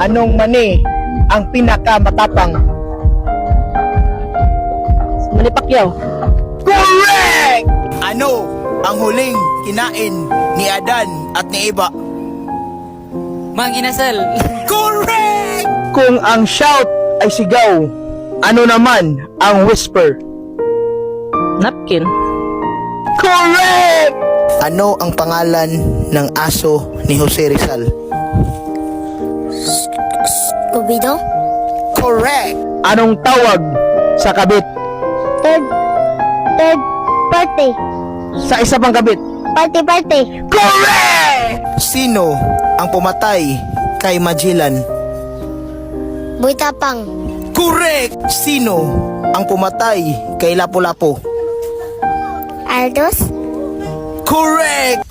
Anong mani ang pinakamatapang? Manny Pacquiao. Correct! Ano ang huling kinain ni Adan at ni Eva? Mang Inasal. Correct! Kung ang shout ay sigaw, ano naman ang whisper? Napkin. Correct! Ano ang pangalan ng aso ni Jose Rizal? Scooby-Doo? Correct! Anong tawag sa kabit? Third party. Sa isa pang kabit? Party. Correct! Sino ang pumatay kay Magellan? Buitapang. Correct! Sino ang pumatay kay Lapu-Lapu? Aldos? Correct!